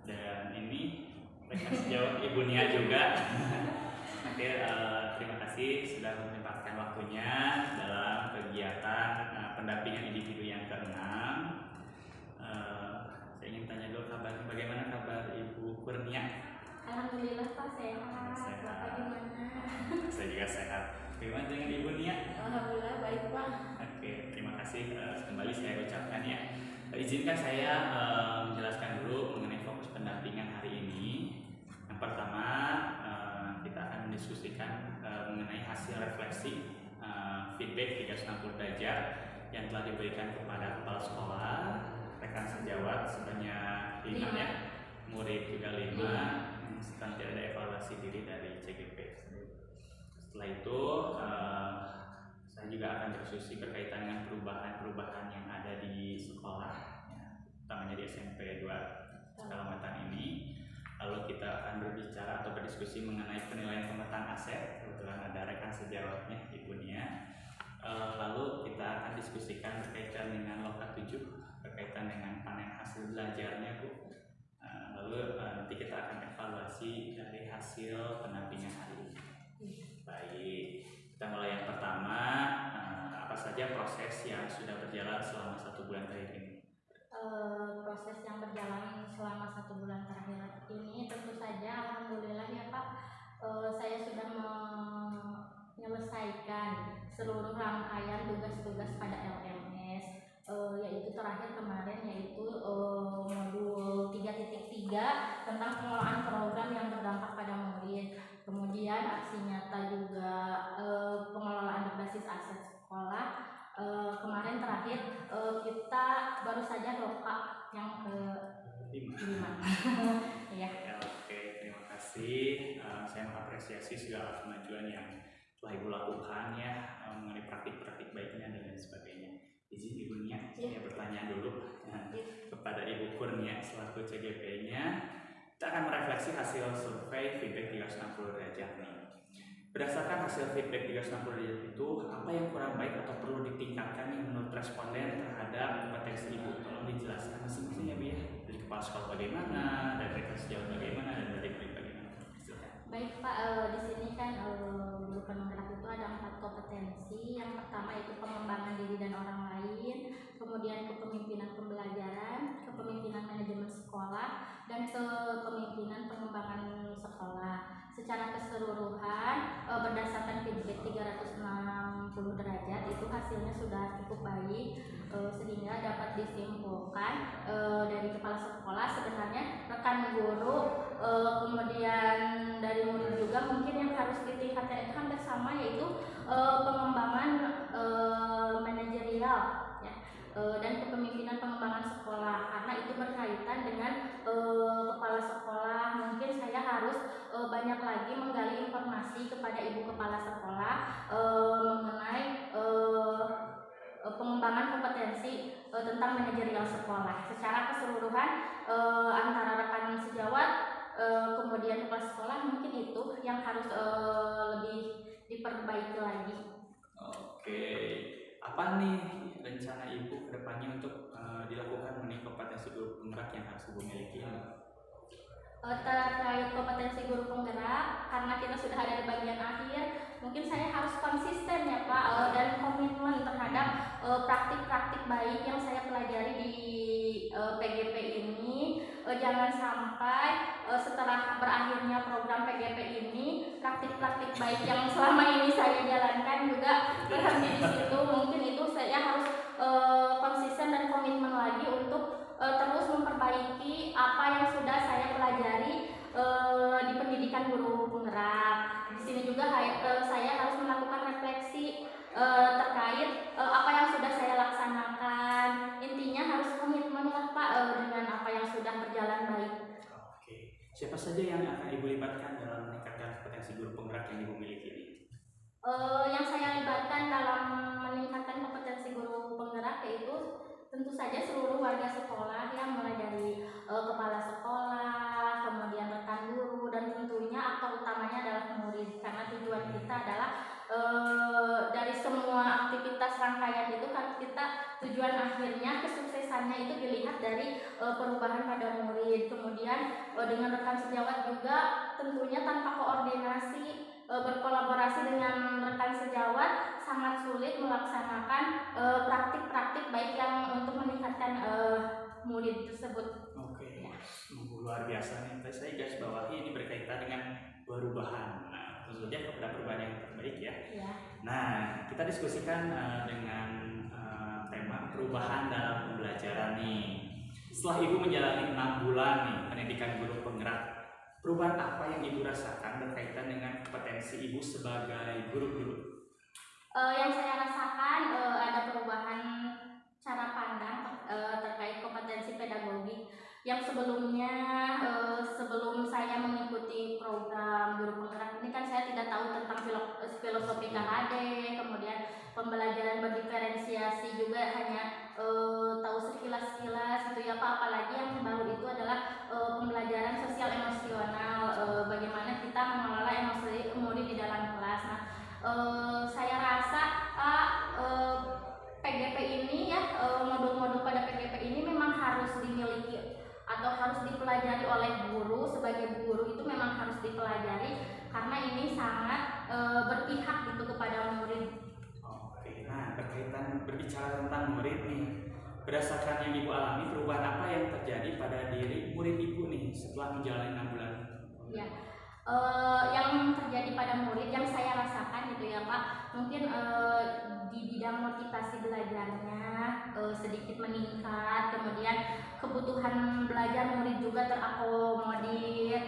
Dan ini rekan sejawat Ibu Nia juga. Oke, terima kasih sudah menyempatkan waktunya dalam kegiatan pendampingan individu yang ke-6. Saya ingin tanya dulu bagaimana kabar Ibu Kurnia? Alhamdulillah Pak, sehat. Bapak gimana? Saya juga sehat. Bagaimana dengan Ibu Nia? Alhamdulillah baik Pak. Oke, terima kasih kembali saya ucapkan ya. Izinkan saya menjelaskan dulu mengenai fokus pendampingan hari ini. Yang pertama, kita akan mendiskusikan mengenai hasil refleksi feedback 360 derajat yang telah diberikan kepada kepala sekolah, rekan sejawat sebanyak 5 ya, murid juga 5, nanti ada evaluasi diri dari CGP. Setelah itu saya juga akan berdiskusi berkaitan dengan perubahan-perubahan yang ada di sekolah, ya, utamanya di SMP 2 Sekalamatan ini. Lalu kita akan berbicara atau berdiskusi mengenai penilaian pemetaan aset. Kebetulan ada rekan sejawatnya Ibu Nia. Lalu kita akan diskusikan berkaitan dengan loka 7, berkaitan dengan panen hasil belajarnya Bu. Lalu nanti kita akan evaluasi dari hasil pendampingan hari ini. Baik, kita mulai yang pertama. Apa saja proses yang sudah berjalan selama 1 bulan terakhir ini? Proses yang berjalan selama 1 bulan terakhir ini tentu saja alhamdulillah ya Pak, saya sudah menyelesaikan seluruh rangkaian tugas-tugas pada LMS, yaitu terakhir kemarin yaitu modul 3.3 tentang pengelolaan program yang berdampak pada murid. Kemudian aksi nyata juga pengelolaan berbasis aset sekolah. Kemarin terakhir kita baru saja loka yang ke-5. Ya. Oke, terima kasih. Saya mengapresiasi segala kemajuan yang telah Ibu lakukan ya, mengenai praktik-praktik baiknya dan lain sebagainya. Izin Ibu Nia, saya bertanya dulu kepada Ibu Kurnia selaku CGP-nya. Kita akan merefleksi hasil survei feedback 360 derajat nih. Berdasarkan hasil feedback 360 derajat itu, apa yang kurang baik atau perlu ditingkatkan nih menurut responden terhadap kompetensi Ibu? Tolong dijelaskan masing-masing ya Bu ya. Dari kepala sekolah bagaimana, dari rekan sejawat bagaimana, dan dari murid bagaimana. Baik Pak, di sini kan guru penggerak itu ada 4 kompetensi. Yang pertama itu pengembangan diri dan orang lain, kemudian kepemimpinan pembelajaran, kepemimpinan manajemen sekolah, dan kepemimpinan pengembangan sekolah. Secara keseluruhan berdasarkan feedback 360 derajat itu hasilnya sudah cukup baik, sehingga dapat disimpulkan dari kepala sekolah sebenarnya rekan guru kemudian dari murid juga mungkin yang harus ditingkatkan itu hampir sama, yaitu pengembangan manajerial ya, dan kepemimpinan pengembangan sekolah, karena itu berkaitan dengan kepala sekolah. Mungkin saya harus banyak lagi menggali informasi kepada ibu kepala sekolah mengenai pengembangan kompetensi tentang manajerial sekolah. Secara keseluruhan antara rekan sejawat kemudian kepala sekolah mungkin itu yang harus lebih diperbaiki lagi. Oke, apa nih rencana Ibu ke depannya untuk dilakukan mengenai kompetensi guru penggerak yang harus Ibu miliki? Terkait kompetensi guru penggerak, karena kita sudah ada di bagian akhir, mungkin saya harus konsisten ya Pak, dan komitmen terhadap praktik-praktik baik yang saya pelajari di PGP ini. Jangan sampai setelah berakhirnya program PGP ini, praktik-praktik baik yang selama ini saya jalankan juga berhenti di situ. Mungkin itu saya harus konsisten dan komitmen lagi untuk terus memperbaiki apa yang sudah saya pelajari di pendidikan guru penggerak. Di sini juga saya harus melakukan refleksi terkait apa yang sudah saya laksanakan. Intinya harus komitmen lah Pak dengan apa yang sudah berjalan baik. Oke, siapa saja yang akan Ibu libatkan dalam meningkatkan kompetensi guru penggerak yang Ibu miliki ini? Yang saya libatkan dalam meningkatkan kompetensi guru penggerak yaitu tentu saja seluruh warga sekolah, yang mulai dari kepala sekolah, kemudian rekan guru, dan tentunya aktor utamanya adalah murid, karena tujuan kita adalah dari semua aktivitas rangkaian itu kan tujuan akhirnya kesuksesannya itu dilihat dari perubahan pada murid. Kemudian kemudian dengan rekan sejawat juga tentunya tanpa koordinasi berkolaborasi dengan rekan sejawat sangat sulit melaksanakan praktik-praktik baik yang untuk meningkatkan murid tersebut. Oke, luar biasa nih. Saya garis bawahi ini berkaitan dengan perubahan. Nah, tentu saja kepada perubahan yang terbaik ya. Nah, kita diskusikan dengan tema perubahan dalam pembelajaran nih. Setelah Ibu menjalani 6 bulan nih pendidikan guru penggerak, perubahan apa yang Ibu rasakan berkaitan dengan kompetensi Ibu sebagai guru-guru? Yang saya rasakan ada perubahan cara pandang terkait kompetensi pedagogi. Yang sebelumnya sebelum saya mengikuti program guru penggerak ini kan saya tidak tahu tentang filosofi KHD, kemudian pembelajaran berdiferensiasi juga hanya tahu sekilas-sekilas gitu ya Pak. Apalagi yang baru itu adalah pembelajaran sosial emosional, bagaimana kita mengelola emosi murid di dalam kelas. Nah, saya rasa PGP ini ya, modul-modul pada PGP ini memang harus dimiliki atau harus dipelajari oleh guru. Sebagai guru itu memang harus dipelajari karena ini sangat berpihak gitu kepada murid. Oke, nah berkaitan berbicara tentang murid nih, berdasarkan yang Ibu alami, perubahan apa yang terjadi pada diri murid Ibu nih setelah menjalani 6 bulan? Ya, yang terjadi pada murid yang saya rasakan gitu ya Pak, mungkin di bidang motivasi belajarnya sedikit meningkat, kemudian kebutuhan belajar murid juga terakomodir.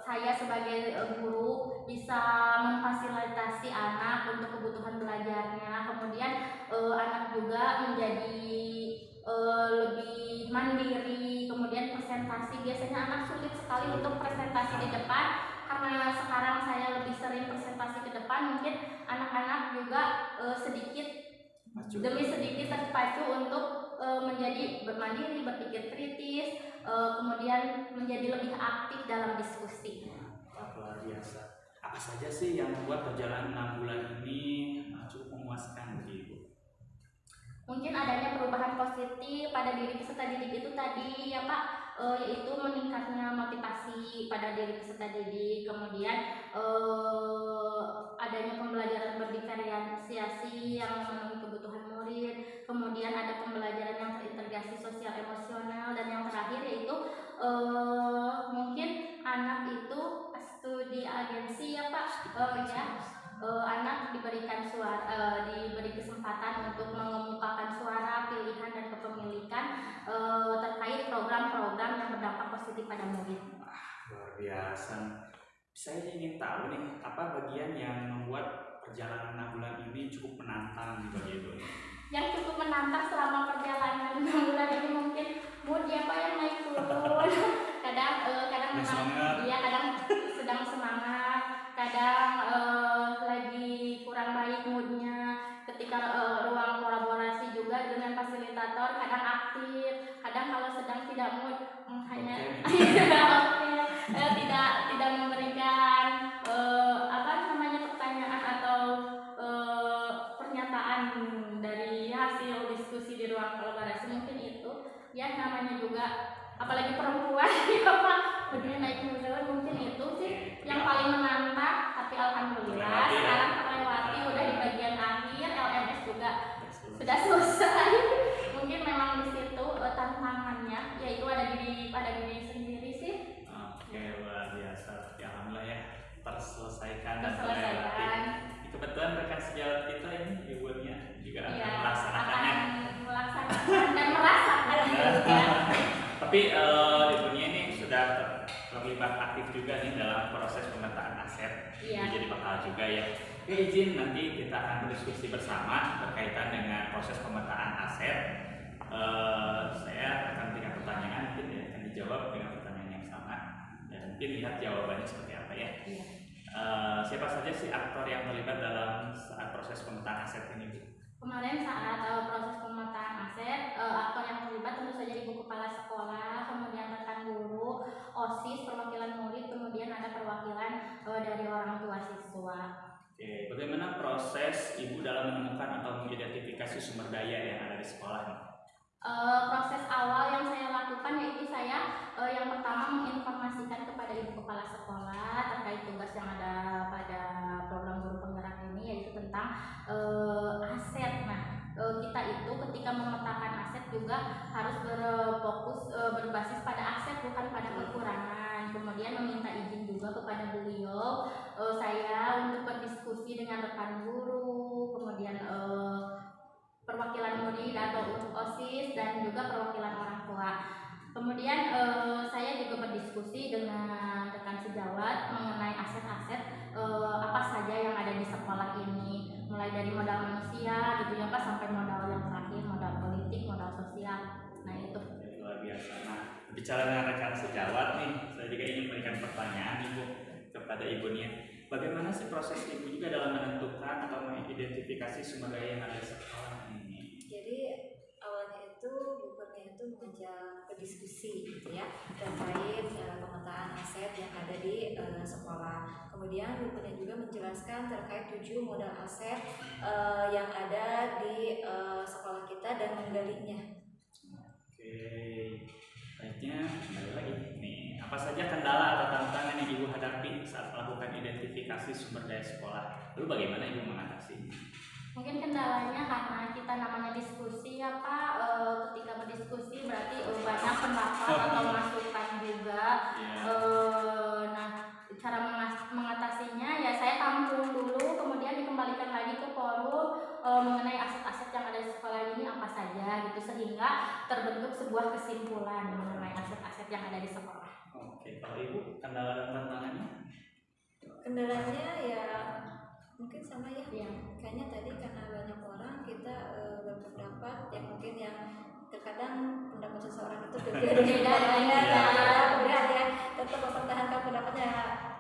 Saya sebagai guru bisa memfasilitasi anak untuk kebutuhan belajarnya, kemudian anak juga menjadi lebih mandiri. Kemudian presentasi, biasanya anak sulit sekali untuk presentasi di depan, karena sekarang saya lebih sering presentasi ke depan, mungkin anak-anak juga sedikit demi sedikit terpacu untuk menjadi bermandiri, berpikir kritis, kemudian menjadi lebih aktif dalam diskusi. Luar biasa. Apa saja sih yang membuat perjalanan 6 bulan ini cukup memuaskan bagi Ibu? Mungkin adanya perubahan positif pada diri peserta didik itu tadi ya Pak, yaitu meningkatnya motivasi pada diri peserta didik, kemudian adanya pembelajaran berdiferensiasi yang memenuhi kebutuhan murid, kemudian ada pembelajaran yang terintegrasi sosial emosional, dan yang terakhir yaitu mungkin anak itu studi agensi ya Pak, anak diberikan suara, diberi kesempatan untuk mengemukakan suara, pilihan dan kepemilikan terkait program-program yang berdampak positif pada murid. Luar biasa. Saya ingin tahu nih, apa bagian yang membuat perjalanan 6 bulan ini cukup menantang bagi Ibu? Yang cukup menantang selama perjalanan 6 bulan ini mungkin mood ya Pak yang naik turun. Kadang memang dia kadang sedang semangat, kadang lagi kurang baik moodnya. Ketika ruang kolaborasi juga dengan fasilitator kadang aktif, kadang kalau sedang tidak mood hanya tidak memberikan pertanyaan atau pernyataan dari hasil diskusi di ruang kolaborasi. Mungkin itu ya, namanya juga apalagi perempuan ya Pak, moodnya naik turun. Mungkin itu sih yang paling menantang, tapi alhamdulillah sekarang terlewati, udah di bagian akhir, LMS juga sudah selesai. Mungkin memang di situ tantangannya yaitu ada pada diri sendiri sih. Oke, luar biasa. Ya alhamdulillah ya, terselesaikan. Kebetulan rekan sejawat kita ini Ibunya juga akan melaksanakannya. Dan merasakan ya. Tapi Ibunya ini sudah terlibat aktif juga nih dalam proses pemetaan aset. Jadi bakal juga ya. Oke, izin nanti kita akan berdiskusi bersama berkaitan dengan proses pemetaan aset. Saya akan berikan pertanyaan, mungkin ya akan dijawab dengan pertanyaan yang sama dan mungkin lihat jawabannya seperti apa ya. Siapa saja sih aktor yang terlibat dalam saat proses pemetaan aset ini, Bu? Kemarin saat proses pemetaan aset, aktor yang terlibat tentu saja Ibu Kepala Sekolah, kemudian rekan guru, OSIS, perwakilan murid, kemudian ada perwakilan dari orang tua siswa. Oke, bagaimana proses Ibu dalam menemukan atau mengidentifikasi sumber daya yang ada di sekolah? Proses awal yang saya lakukan yaitu saya yang menginformasikan kepada ibu kepala sekolah terkait tugas yang ada pada program guru penggerak ini, yaitu tentang aset. Nah, kita itu ketika memetakan aset juga harus berfokus berbasis pada aset, bukan pada kekurangan. Kemudian meminta izin juga kepada beliau saya untuk berdiskusi dengan rekan guru, kemudian perwakilan murid atau untuk OSIS, dan juga perwakilan orang tua. Kemudian saya juga berdiskusi dengan rekan sejawat mengenai aset-aset apa saja yang ada di sekolah ini, mulai dari modal manusia gitu ya Pak, sampai modal yang terakhir, modal politik, modal sosial. Nah itu luar biasa. Nah, bicara dengan rekan sejawat nih, saya juga ingin memberikan pertanyaan Ibu kepada Ibu Nia. Bagaimana sih proses Ibu juga dalam menentukan atau mengidentifikasi sumber daya yang ada di sekolah ini? Jadi awalnya itu bukunya itu mengajak berdiskusi gitu ya terkait pemetaan aset yang ada di sekolah. Kemudian bukunya juga menjelaskan terkait 7 modal aset yang ada di sekolah kita dan menggalinya. Oke, baiknya kembali lagi nih, apa saja kendala atau tantangan yang Ibu hadapi saat melakukan identifikasi sumber daya sekolah? Lalu bagaimana Ibu mengatasi? mungkin kendalanya karena kita namanya diskusi ya Pak, ketika berdiskusi berarti banyak pendapat atau masukan juga. Nah, cara mengatasinya ya saya tampung dulu, kemudian dikembalikan lagi ke forum mengenai aset-aset yang ada di sekolah ini apa saja gitu, sehingga terbentuk sebuah kesimpulan mengenai aset-aset yang ada di sekolah. Oke, kalau Ibu kendala dan tantangannya? Kendalanya ya mungkin sama ya. Iya. Kayaknya tadi karena banyak orang kita berpendapat yang mungkin yang terkadang pendapat seseorang itu berbeda kemudian ya tetap mempertahankan pendapatnya.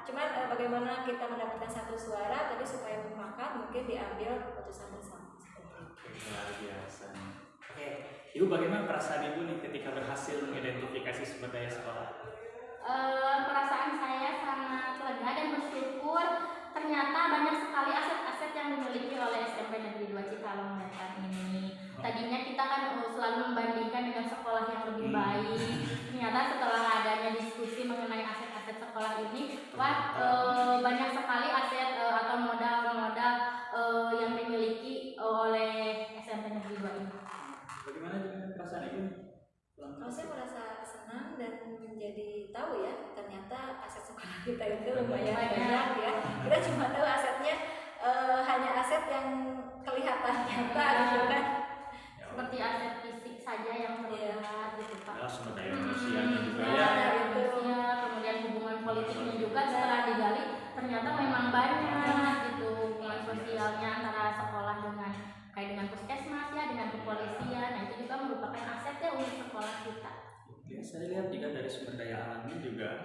Cuman bagaimana kita mendapatkan satu suara tadi supaya mufakat mungkin diambil keputusan bersama. Luar biasa. Oke, Ibu bagaimana perasaan Ibu nih ketika berhasil mengidentifikasi sumber daya sekolah? Perasaan saya sangat lega dan bersyukur. Ternyata banyak sekali aset-aset yang dimiliki oleh SMP Negeri 2 Cikalong Wetan ini. Tadinya kita kan selalu membandingkan dengan sekolah yang lebih baik. Ternyata setelah adanya diskusi mengenai aset-aset sekolah ini, banyak sekali aset atau modal-modal yang dimiliki oleh SMP Negeri 2 ini. Bagaimana dengan perasaan Ibu? Kalau saya merasa senang dan menjadi tahu ya ternyata aset sekolah kita itu lumayan banyak ya. Kita cuma tahu asetnya hanya aset yang kelihatan nyata gitu kan. Seperti aset fisik saja yang terlihat gitu Pak. Adalah sumber daya manusianya juga ya. Manusia, kemudian hubungan politiknya juga setelah digali ternyata memang banyak gitu, hubungan sosialnya antara sekolah dengan kayak dengan puskesmas ya, dengan kepolisian. Nah itu juga merupakan asetnya untuk sekolah kita. Ya, saya lihat juga dari sumber daya alamnya juga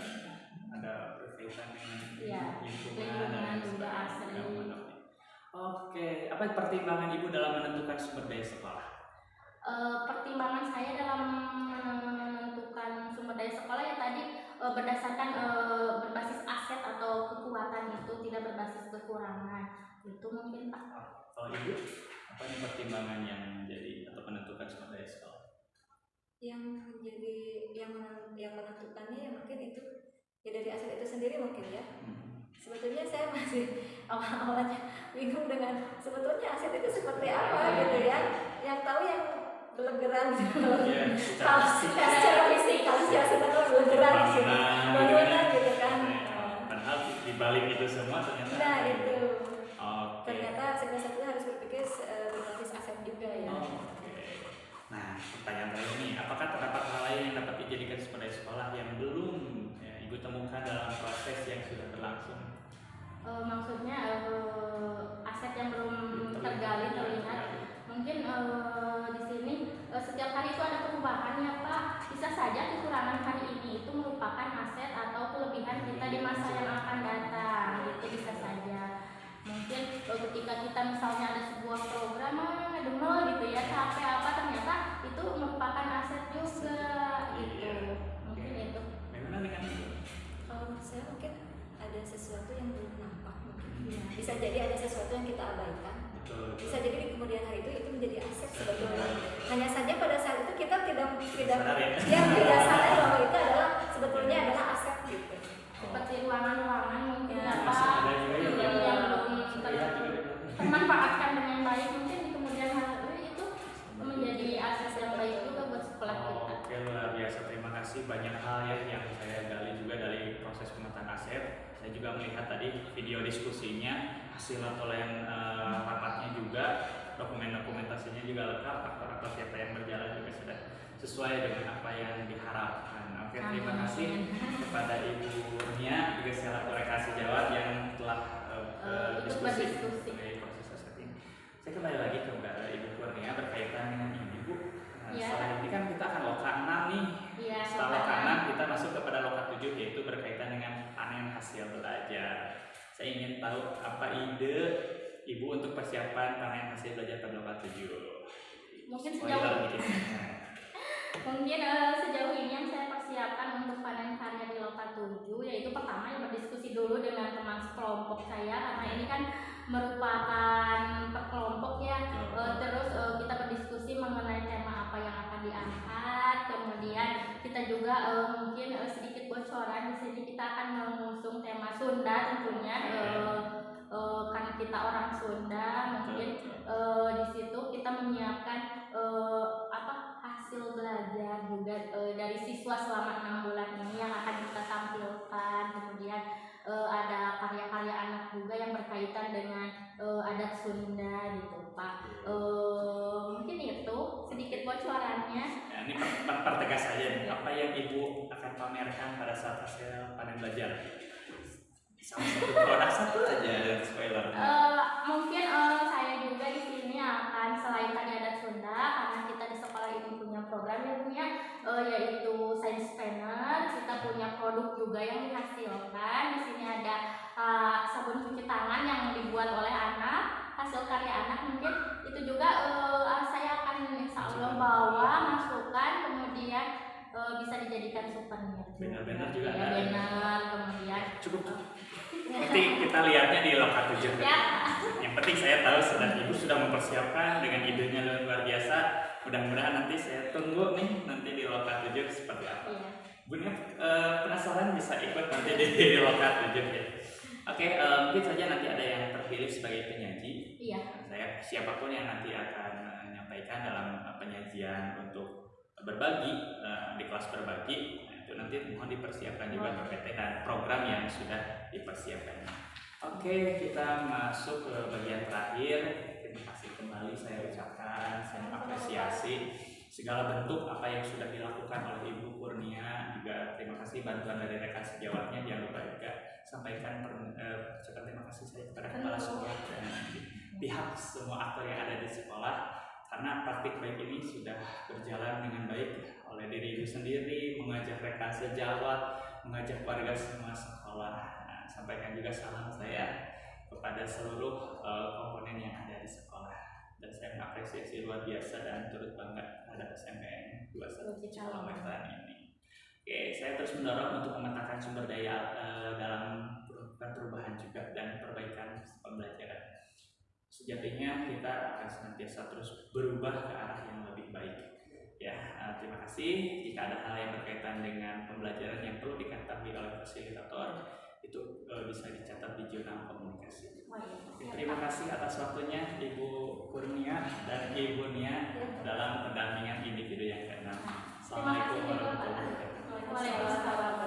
ada berkaitan dengan lingkungan juga asli. Oke, apa pertimbangan Ibu dalam menentukan sumber daya sekolah? Pertimbangan saya dalam menentukan sumber daya sekolah ya tadi berdasarkan berbasis aset atau kekuatan itu, tidak berbasis kekurangan. Itu mungkin Pak. Kalau Ibu, apa nih pertimbangan yang menjadi atau menentukan sumber daya sekolah? Yang menjadi yang menentukannya ya mungkin itu ya dari aset itu sendiri mungkin ya. Sebetulnya saya masih awal-awalnya bingung dengan sebetulnya aset itu seperti apa gitu ya. Yang tahu yang belegeran gitu. Kalau secara fisik kalau secara belegeran gitu. Bangunan gitu kan. Padahal di balik itu semua ternyata. Nah itu. Ternyata segala satunya harus berpikir berbasis aset juga ya. Nah, pertanyaan terakhir ini, apakah terdapat hal lain yang dapat dijadikan sumber daya sekolah yang belum Ibu temukan dalam proses yang sudah berlangsung? Maksudnya aset yang belum tergali terlihat. Mungkin di sini setiap hari itu ada perubahan ya Pak. Bisa saja kekurangan hari ini itu merupakan aset atau kelebihan kita di masa yang akan datang. Itu bisa saja. Mungkin ketika kita misalnya ada sebuah program demel gitu ya, capek apa, ternyata itu merupakan aset juga gitu. Mungkin itu. Bagaimana dengan itu? Kalau saya mungkin ada sesuatu yang belum nampak mungkin. Bisa jadi ada sesuatu yang kita abaikan. Betul. Bisa jadi di kemudian hari itu menjadi aset sebetulnya. Hanya saja pada saat itu kita tidak sadar bahwa itu adalah sebetulnya adalah aset gitu. melihat tadi video diskusinya, hasil atau yang rapatnya juga, dokumentasinya juga lengkap, aktor-aktor siapa yang berjalan juga sudah sesuai dengan apa yang diharapkan. Oke, terima kasih kepada Ibu Nia juga selaku Rekasi Jawat yang telah diskusi mengenai proses aset ini. Saya kembali lagi ke Ibu Kurnia berkaitan dengan ini, Bu. Setelah ini kan kita akan loka 6 nih. Setelah loka 6 kita masuk kepada loka 7, yaitu berkaitan dengan panen hasil belajar. Saya ingin tahu apa ide Ibu untuk persiapan panen hasil belajar pada loka 7. Mungkin sejauh ini yang saya persiapkan untuk panen karya di loka 7 yaitu pertama yang berdiskusi dulu dengan teman sekelompok saya, karena ini kan merupakan kelompok ya. Terus kita berdiskusi mengenai tema apa yang akan diangkat, kemudian kita juga mungkin sedikit bocoran di sini kita akan mengusung tema Sunda tentunya. Karena kita orang Sunda, mungkin di situ kita menyiapkan hasil belajar juga dari siswa selama 6 bulan ini yang akan kita tampilkan. Kemudian ada karya-karya anak juga yang berkaitan dengan adat Sunda gitu, Pak. Mungkin itu sedikit bocorannya. Ya, ini pertegas saja nih, apa yang Ibu akan pamerkan pada saat hasil panen belajar? Salah satu produk satu aja dan spoiler. Mungkin saya juga di sini akan selain tadi adat Sunda, karena kita di sekolah ini punya program yang punya yaitu Science Planner. Kita punya produk juga yang dihasilkan. Di sini ada sabun cuci tangan yang dibuat oleh anak, hasil karya anak. Mungkin itu juga saya akan insya Allah bawa masukkan, kemudian bisa dijadikan souvenir. Benar-benar juga ya, benar. Kemudian cukup. Nanti kita lihatnya di loka 7. Ya. Yang penting saya tahu Ibu sudah mempersiapkan dengan idenya luar biasa. Mudah-mudahan nanti saya tunggu nih nanti di loka 7 seperti apa. Iya. Bu Nia penasaran bisa ikut nanti di loka 7 ya. Oke, mungkin saja nanti ada yang terpilih sebagai penyaji. Iya. Saya siapapun yang nanti akan menyampaikan dalam penyajian untuk berbagi di kelas berbagi. Itu nanti mohon dipersiapkan juga PPT dan program yang sudah dipersiapkan. Oke, kita masuk ke bagian terakhir. Terima kasih kembali saya ucapkan, saya mengapresiasi segala bentuk apa yang sudah dilakukan oleh Ibu Kurnia. Juga terima kasih bantuan dari rekan sejawatnya. Jangan lupa juga sampaikan ucapan terima kasih saya kepada kepala sekolah dan pihak semua aktor yang ada di sekolah. Karena praktik baik ini sudah berjalan dengan baik oleh diri Ibu sendiri, mengajak rekan sejawat, mengajak warga semua sekolah. Nah, sampaikan juga salam saya kepada seluruh komponen yang ada di sekolah. Dan saya mengapresiasi luar biasa dan turut bangga terhadap SMPN 21 Cikawetan ini. Oke, saya terus mendorong untuk memetakan sumber daya dalam perubahan juga dan perbaikan pembelajaran. Sejatinya kita akan senantiasa terus berubah ke arah yang lebih baik. Ya, terima kasih. Jika ada hal yang berkaitan dengan pembelajaran yang perlu diketahui oleh fasilitator, itu bisa dicatat di jurnal komunikasi. Terima kasih atas waktunya Ibu Kurnia dan Ibu Nia dalam pendampingan individu yang ke-6. Assalamualaikum warahmatullahi wabarakatuh.